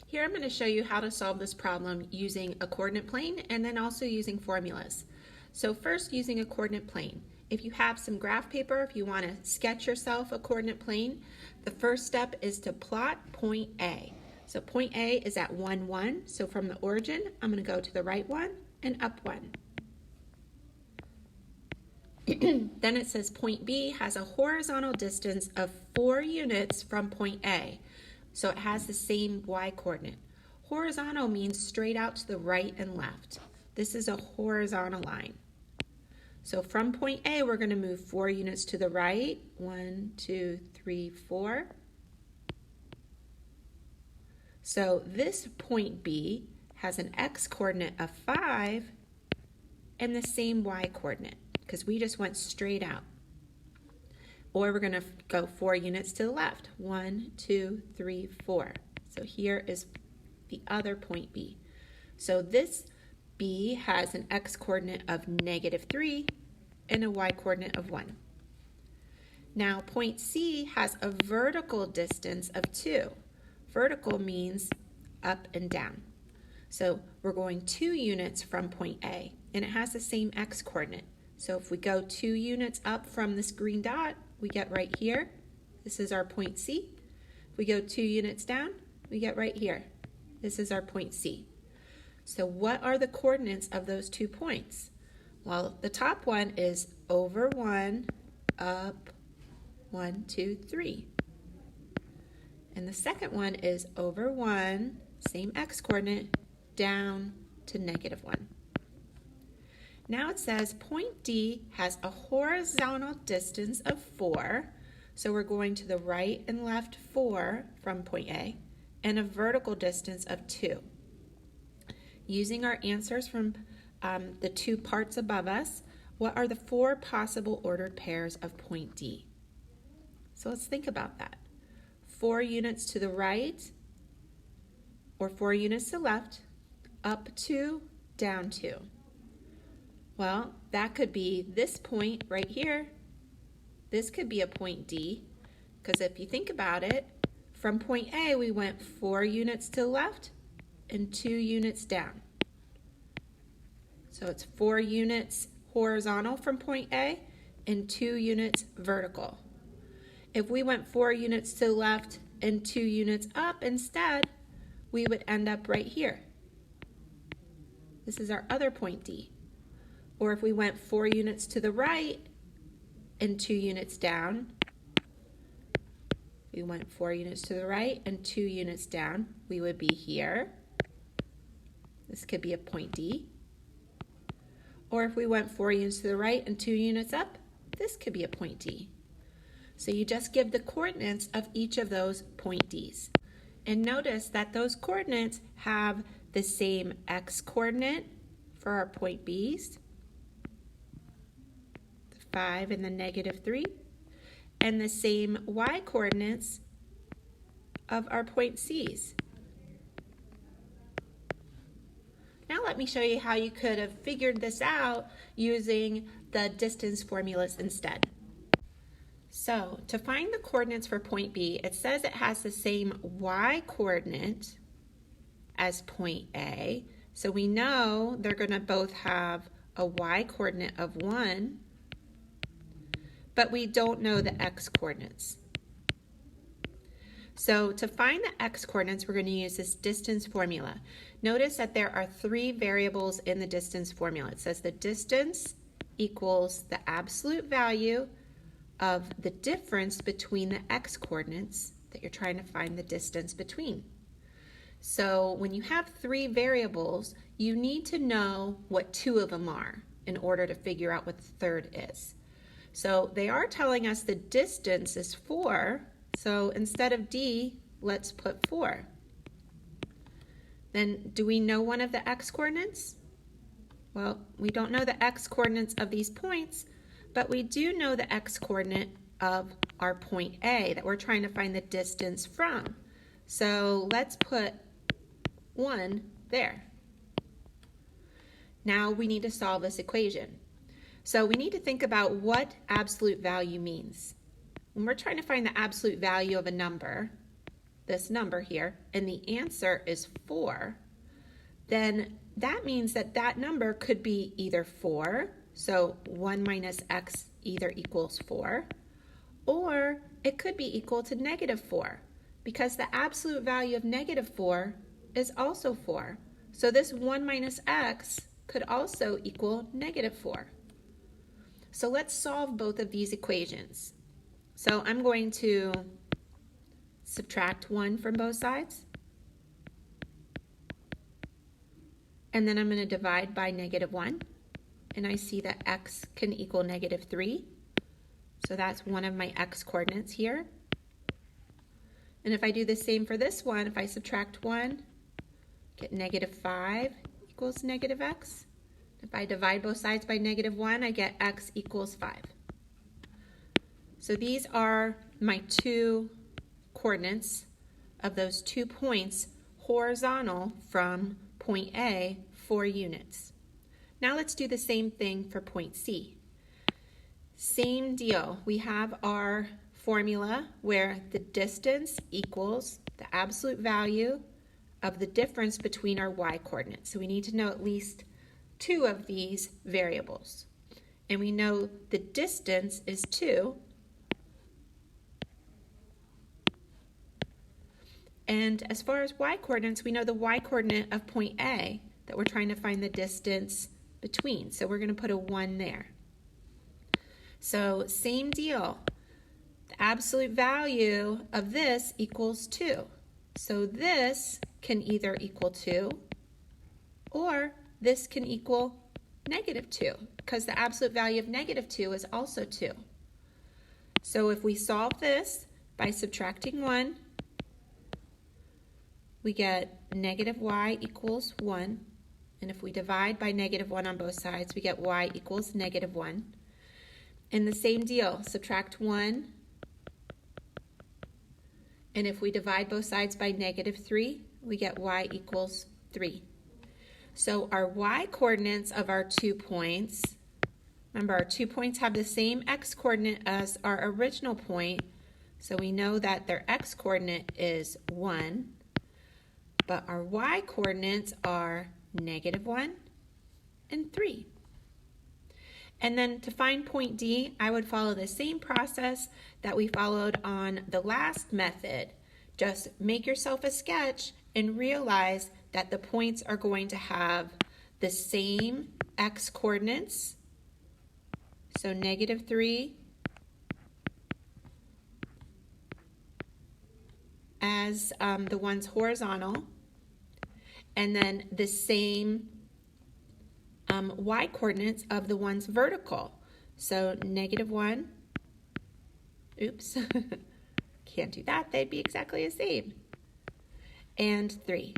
Here I'm going to show you how to solve this problem using a coordinate plane and then also using formulas. So first, using a coordinate plane. If you have some graph paper, if you want to sketch yourself a coordinate plane, the first step is to plot point A. So point A is at 1, 1. So from the origin, I'm going to go to the right one and up 1. Then it says point B has a horizontal distance of 4 units from point A. So it has the same y-coordinate. Horizontal means straight out to the right and left. This is a horizontal line. So from point A, we're going to move 4 units to the right. 1, 2, 3, 4. So this point B has an x-coordinate of 5 and the same y-coordinate because we just went straight out. Or we're going to go 4 units to the left. 1, 2, 3, 4. So here is the other point B. So this B has an x-coordinate of -3 and a y-coordinate of 1. Now point C has a vertical distance of 2. Vertical means up and down. So we're going 2 units from point A, and it has the same x-coordinate. So if we go 2 units up from this green dot, we get right here. This is our point C. If we go 2 units down, we get right here. This is our point C. So what are the coordinates of those 2 points? Well, the top one is over 1, up 1, 2, 3. And the second one is over 1, same x-coordinate, down to -1. Now it says point D has a horizontal distance of 4, so we're going to the right and left 4 from point A, and a vertical distance of 2. Using our answers from the 2 parts above us, what are the 4 possible ordered pairs of point D? So let's think about that. 4 units to the right, or 4 units to the left, up 2, down 2. Well, that could be this point right here. This could be a point D, because if you think about it, from point A, we went 4 units to the left and 2 units down. So it's 4 units horizontal from point A and 2 units vertical. If we went 4 units to the left and 2 units up instead, we would end up right here. This is our other point D. Or if we went 4 units to the right and 2 units down, we went 4 units to the right and 2 units down, we would be here. This could be a point D. Or if we went 4 units to the right and 2 units up, this could be a point D. So you just give the coordinates of each of those point Ds. And notice that those coordinates have the same x-coordinate for our point Bs, 5 and the -3, and the same y-coordinates of our point Cs. Now let me show you how you could have figured this out using the distance formulas instead. So to find the coordinates for point B, it says it has the same y-coordinate as point A. So we know they're going to both have a y-coordinate of 1, but we don't know the x-coordinates. So to find the x-coordinates, we're going to use this distance formula. Notice that there are 3 variables in the distance formula. It says the distance equals the absolute value of the difference between the x-coordinates that you're trying to find the distance between. So when you have 3 variables, you need to know what 2 of them are in order to figure out what the third is. So they are telling us the distance is 4, so instead of D, let's put 4. Then do we know one of the x-coordinates? Well, we don't know the x-coordinates of these points, but we do know the x-coordinate of our point A that we're trying to find the distance from. So let's put 1 there. Now we need to solve this equation. So we need to think about what absolute value means. When we're trying to find the absolute value of a number, this number here, and the answer is 4, then that means that that number could be either 4, so 1 minus x either equals 4, or it could be equal to negative 4, because the absolute value of negative 4 is also 4. So this 1 minus x could also equal negative 4. So let's solve both of these equations. So I'm going to subtract 1 from both sides. And then I'm going to divide by negative 1. And I see that x can equal negative 3. So that's one of my x coordinates here. And if I do the same for this one, if I subtract 1, get negative 5 equals negative x. If I divide both sides by negative 1, I get x equals 5. So these are my two coordinates of those 2 points horizontal from point A, 4 units. Now let's do the same thing for point C. Same deal. We have our formula where the distance equals the absolute value of the difference between our y coordinates. So we need to know at least 2 of these variables. And we know the distance is 2. And as far as y coordinates, we know the y coordinate of point A that we're trying to find the distance between. So we're going to put a 1 there. So same deal. The absolute value of this equals 2. So this can either equal 2 or this can equal negative 2, because the absolute value of negative 2 is also 2. So if we solve this by subtracting 1, we get negative y equals 1. And if we divide by negative 1 on both sides, we get y equals negative 1. And the same deal, subtract 1. And if we divide both sides by negative 3, we get y equals 3. So our y coordinates of our 2 points, remember our 2 points have the same x coordinate as our original point, so we know that their x coordinate is 1, but our y coordinates are negative 1 and 3. And then to find point D, I would follow the same process that we followed on the last method. Just make yourself a sketch and realize that the points are going to have the same x coordinates. So negative 3 as the ones horizontal, and then the same y coordinates of the ones vertical. So negative 1, oops, can't do that, they'd be exactly the same, and 3.